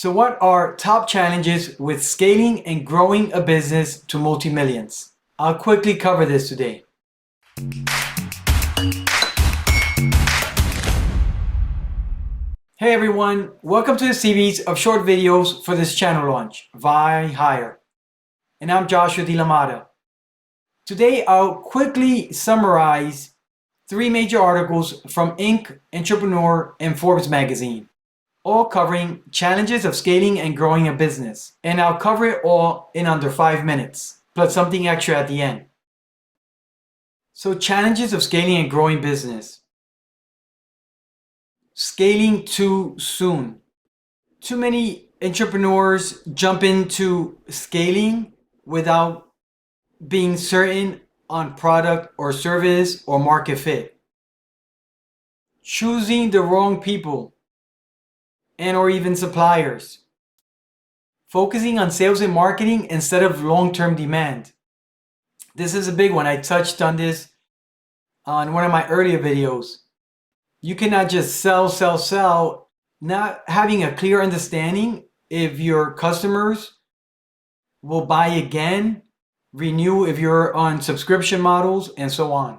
So what are top challenges with scaling and growing a business to multi-millions? I'll quickly cover this today. Hey everyone, welcome to the series of short videos for this channel launch, ViHire. And I'm Joshua DiLamata. Today I'll quickly summarize 3 major articles from Inc., Entrepreneur, and Forbes magazine, all covering challenges of scaling and growing a business. And I'll cover it all in under 5 minutes, plus something extra at the end. So challenges of scaling and growing business. Scaling too soon. Too many entrepreneurs jump into scaling without being certain on product or service or market fit. Choosing the wrong people and or even suppliers. Focusing on sales and marketing instead of long-term demand. This is a big one. I touched on this on one of my earlier videos. You cannot just sell, not having a clear understanding if your customers will buy again, renew if you're on subscription models, and so on.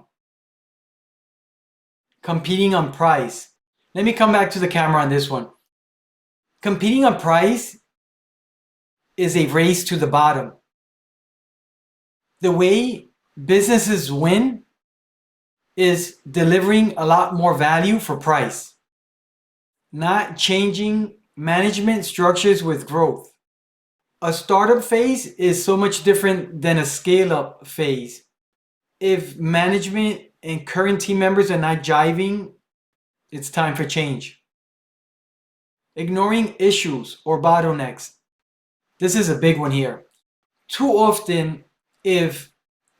Competing on price. Let me come back to the camera on this one. Competing on price is a race to the bottom. The way businesses win is delivering a lot more value for price, not changing management structures with growth. A startup phase is so much different than a scale-up phase. If management and current team members are not jiving, it's time for change. Ignoring issues or bottlenecks. This is a big one here. Too often, if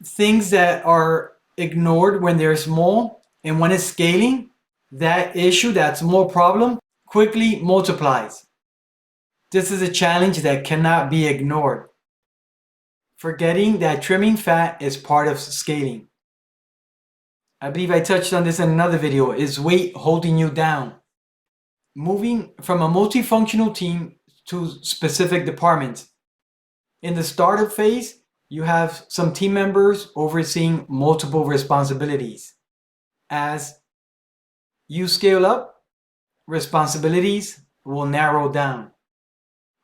things that are ignored when they're small and when it's scaling, that issue, that small problem, quickly multiplies. This is a challenge that cannot be ignored. Forgetting that trimming fat is part of scaling. I believe I touched on this in another video. Is weight holding you down? Moving from a multifunctional team to specific departments. In the startup phase, you have some team members overseeing multiple responsibilities. As you scale up, responsibilities will narrow down,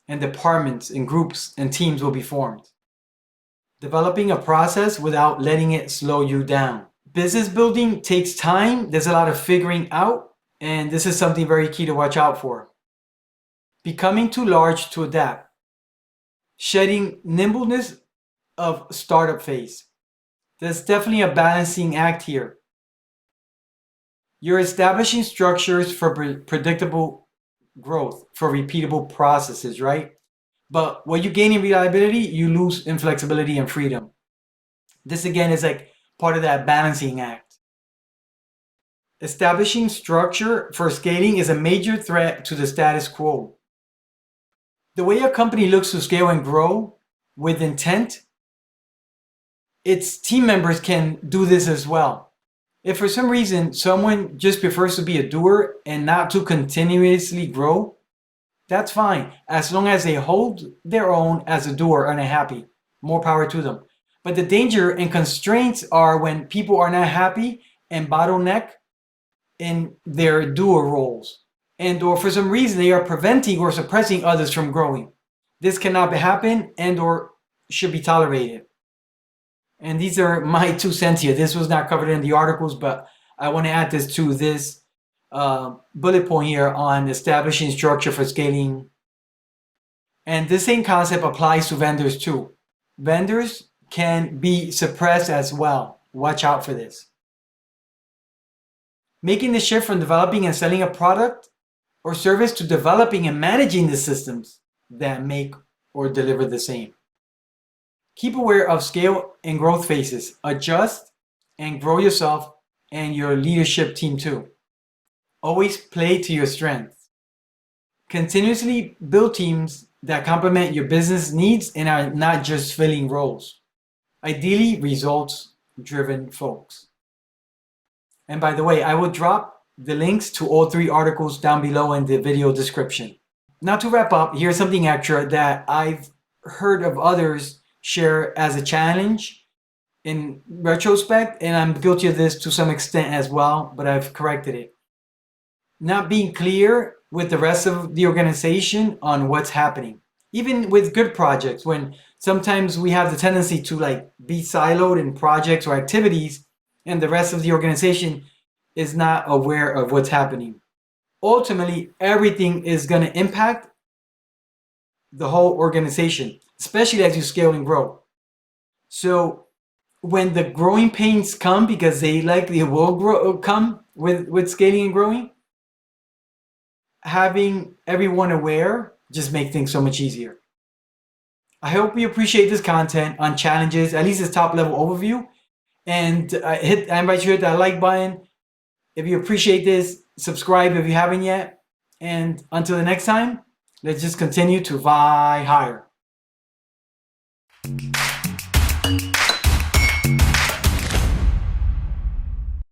and departments and groups and teams will be formed. Developing a process without letting it slow you down. Business building takes time. There's a lot of figuring out, and this is something very key to watch out for. Becoming too large to adapt. Shedding nimbleness of startup phase. There's definitely a balancing act here. You're establishing structures for predictable growth, for repeatable processes, right? But when you gain in reliability, you lose in flexibility and freedom. This again is like part of that balancing act. Establishing structure for scaling is a major threat to the status quo. The way a company looks to scale and grow with intent, its team members can do this as well. If for some reason someone just prefers to be a doer and not to continuously grow, that's fine, as long as they hold their own as a doer and are happy. More power to them. But the danger and constraints are when people are not happy and bottleneck in their doer roles, and or for some reason they are preventing or suppressing others from growing. This cannot happen and or should be tolerated. And these are my 2 cents here. This was not covered in the articles, but I want to add this to this bullet point here on establishing structure for scaling. And the same concept applies to vendors too. Vendors can be suppressed as well. Watch out for this. Making the shift from developing and selling a product or service to developing and managing the systems that make or deliver the same. Keep aware of scale and growth phases. Adjust and grow yourself and your leadership team too. Always play to your strengths. Continuously build teams that complement your business needs and are not just filling roles. Ideally, results-driven folks. And by the way, I will drop the links to all 3 articles down below in the video description. now to wrap up, here's something extra that I've heard of others share as a challenge in retrospect, and I'm guilty of this to some extent as well, but I've corrected it. Not being clear with the rest of the organization on what's happening. Even with good projects, when sometimes we have the tendency to like be siloed in projects or activities, and the rest of the organization is not aware of what's happening. Ultimately, everything is going to impact the whole organization, especially as you scale and grow. So when the growing pains come, because they likely will come with scaling and growing, having everyone aware just make things so much easier. I hope you appreciate this content on challenges, at least this top level overview. And I invite you to hit that like button if you appreciate this. Subscribe if you haven't yet. And until the next time, let's just continue to vie higher.